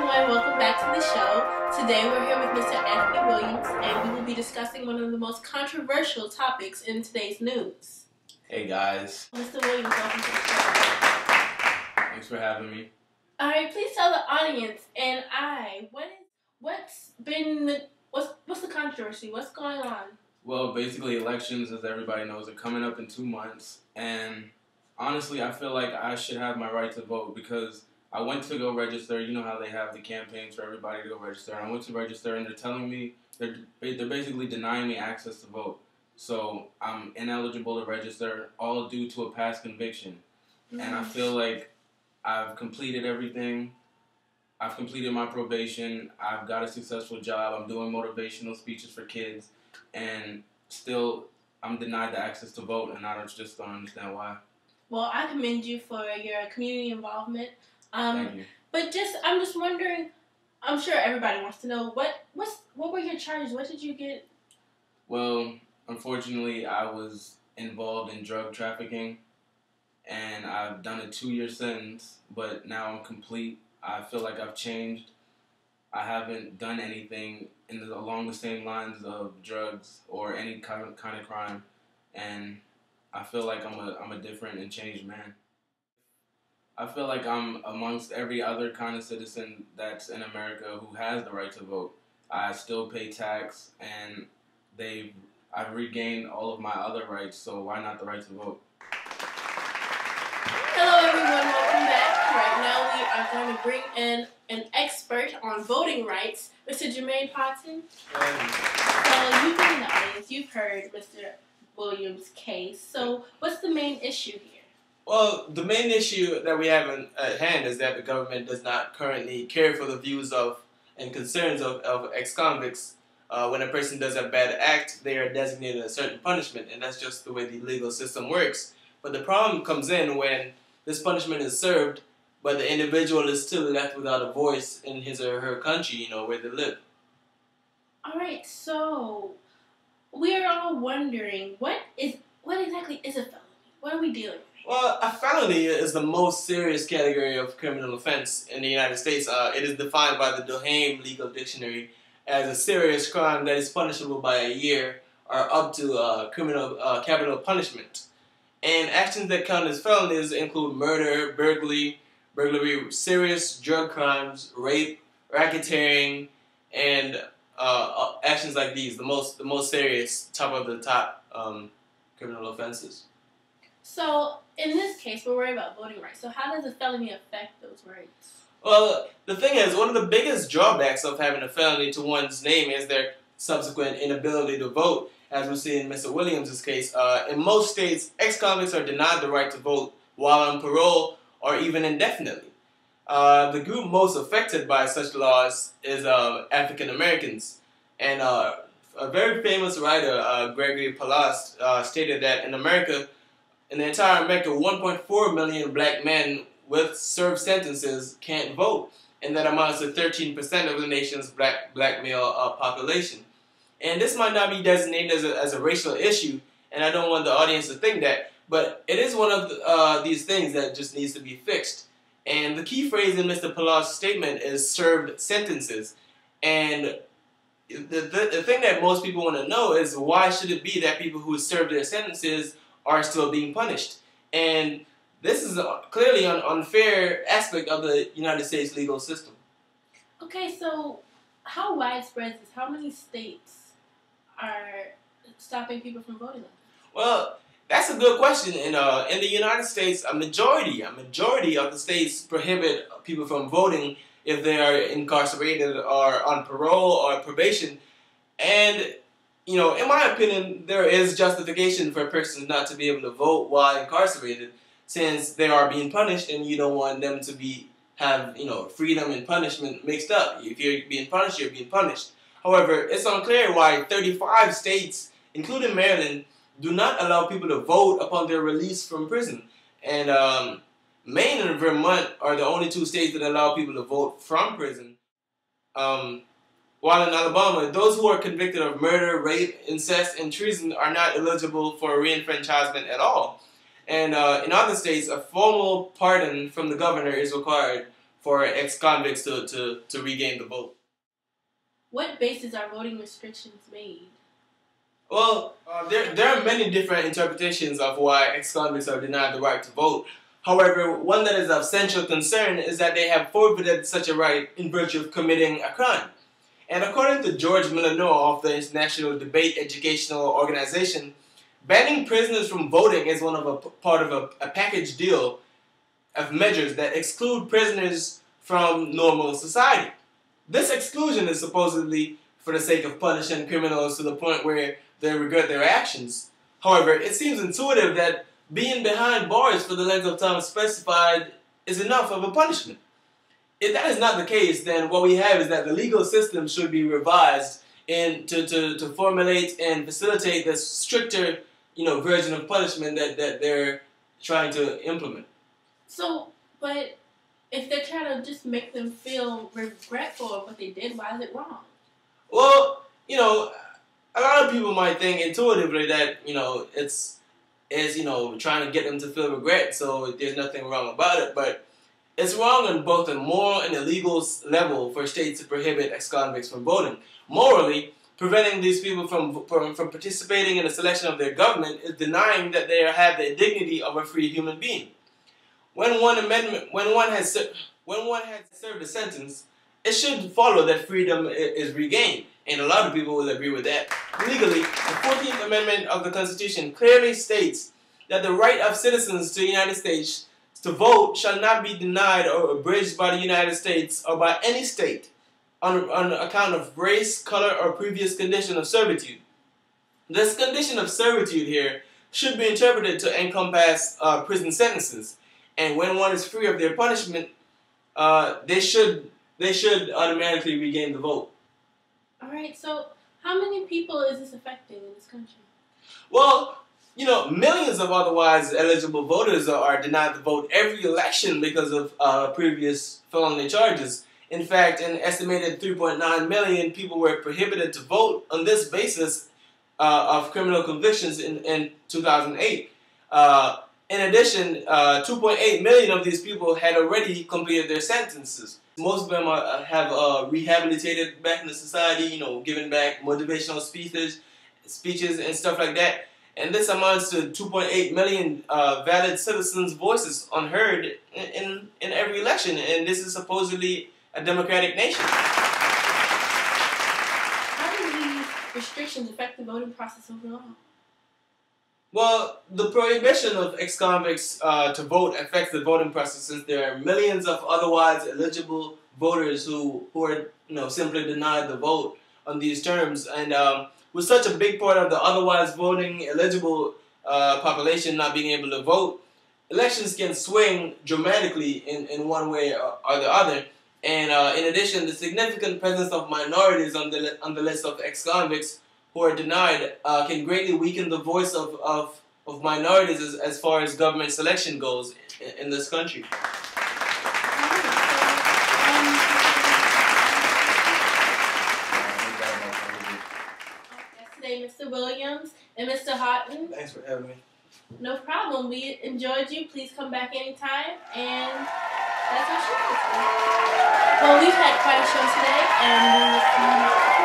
everyone, welcome back to the show. Today we're here with Mr. Anthony Williams, and we will be discussing one of the most controversial topics in today's news. Hey guys. Mr. Williams, welcome to the show. Thanks for having me. Alright, please tell the audience and what's the controversy? What's going on? Well, basically elections, as everybody knows, are coming up in 2 months, and honestly I feel like I should have my right to vote because I went to go register. You know how they have the campaigns for everybody to go register. I went to register and they're telling me, they're basically denying me access to vote. So I'm ineligible to register, all due to a past conviction. And I feel like I've completed everything. I've completed my probation. I've got a successful job. I'm doing motivational speeches for kids. And still, I'm denied the access to vote, and I just don't understand why. Well, I commend you for your community involvement. Thank you. But I'm just wondering, I'm sure everybody wants to know, what were your charges? What did you get? Well, unfortunately, I was involved in drug trafficking, and I've done a 2-year sentence, but now I'm complete. I feel like I've changed. I haven't done anything along the same lines of drugs or any kind of crime, and I feel like I'm a different and changed man. I feel like I'm amongst every other kind of citizen that's in America who has the right to vote. I still pay tax, and I've regained all of my other rights, so why not the right to vote? Hello everyone, welcome back. Right now we are going to bring in an expert on voting rights, Mr. Jermaine Haughton. So you've been in the audience, you've heard Mr. Williams' case. So what's the main issue here? Well, the main issue that we have at hand is that the government does not currently care for the views of and concerns of ex-convicts. When a person does a bad act, they are designated a certain punishment, and that's just the way the legal system works. But the problem comes in when this punishment is served, but the individual is still left without a voice in his or her country, where they live. Alright, so we're all wondering, what exactly is a felony? What are we dealing with? Well, a felony is the most serious category of criminal offense in the United States. It is defined by the Duhame Legal Dictionary as a serious crime that is punishable by a year or up to capital punishment. And actions that count as felonies include murder, burglary, serious drug crimes, rape, racketeering, and actions like these. The most serious, top of the top criminal offenses. So, in this case, we're worried about voting rights. So how does a felony affect those rights? Well, the thing is, one of the biggest drawbacks of having a felony to one's name is their subsequent inability to vote, as we see in Mr. Williams' case. In most states, ex-convicts are denied the right to vote while on parole or even indefinitely. The group most affected by such laws is African Americans. And a very famous writer, Gregory Palast, stated that in the entire America, 1.4 million black men with served sentences can't vote, and that amounts to 13% of the nation's black male population. And this might not be designated as a racial issue, and I don't want the audience to think that, but it is one of these things that just needs to be fixed. And the key phrase in Mr. Palast's statement is served sentences. And the thing that most people want to know is, why should it be that people who serve their sentences are still being punished? And this is clearly an unfair aspect of the United States legal system. Okay, so how widespread is this? How many states are stopping people from voting? Well, that's a good question. In the United States, a majority of the states prohibit people from voting if they are incarcerated or on parole or probation. And in my opinion, there is justification for a person not to be able to vote while incarcerated, since they are being punished, and you don't want them to have freedom and punishment mixed up. If you're being punished, you're being punished. However, it's unclear why 35 states, including Maryland, do not allow people to vote upon their release from prison. And Maine and Vermont are the only 2 states that allow people to vote from prison. While in Alabama, those who are convicted of murder, rape, incest, and treason are not eligible for reenfranchisement at all. And in other states, a formal pardon from the governor is required for ex-convicts to regain the vote. What basis are voting restrictions made? Well, there are many different interpretations of why ex-convicts are denied the right to vote. However, one that is of central concern is that they have forfeited such a right in virtue of committing a crime. And according to George Milanoa of the International Debate Educational Organization, banning prisoners from voting is part of a package deal of measures that exclude prisoners from normal society. This exclusion is supposedly for the sake of punishing criminals to the point where they regret their actions. However, it seems intuitive that being behind bars for the length of time specified is enough of a punishment. If that is not the case, then what we have is that the legal system should be revised and to formulate and facilitate this stricter, version of punishment that they're trying to implement. So, but if they're trying to just make them feel regretful of what they did, why is it wrong? Well, a lot of people might think intuitively that, it's trying to get them to feel regret, so there's nothing wrong about it. But it's wrong on both a moral and a legal level for states to prohibit ex-convicts from voting. Morally, preventing these people from participating in the selection of their government is denying that they have the dignity of a free human being. When one has served a sentence, it should follow that freedom is regained. And a lot of people will agree with that. Legally, the 14th Amendment of the Constitution clearly states that the right of citizens to the United States to vote shall not be denied or abridged by the United States or by any state on account of race, color, or previous condition of servitude. This condition of servitude here should be interpreted to encompass prison sentences. And when one is free of their punishment, they should automatically regain the vote. All right, so how many people is this affecting in this country? Well, millions of otherwise eligible voters are denied the vote every election because of previous felony charges. In fact, an estimated 3.9 million people were prohibited to vote on this basis of criminal convictions in 2008. In addition, 2.8 million of these people had already completed their sentences. Most of them have rehabilitated back in the society, given back motivational speeches and stuff like that. And this amounts to 2.8 million valid citizens' voices unheard in every election. And this is supposedly a democratic nation. How do these restrictions affect the voting process overall? Well, the prohibition of ex-convicts to vote affects the voting process since there are millions of otherwise eligible voters who are simply denied the vote on these terms. And with such a big part of the otherwise voting eligible population not being able to vote, elections can swing dramatically in one way or the other. And in addition, the significant presence of minorities on the list of ex-convicts who are denied can greatly weaken the voice of minorities as far as government selection goes in this country. Today, Mr. Williams and Mr. Haughton. Thanks for having me. No problem. We enjoyed you. Please come back anytime. And that's our show. Well, we've had quite a show today, and we will see you next time.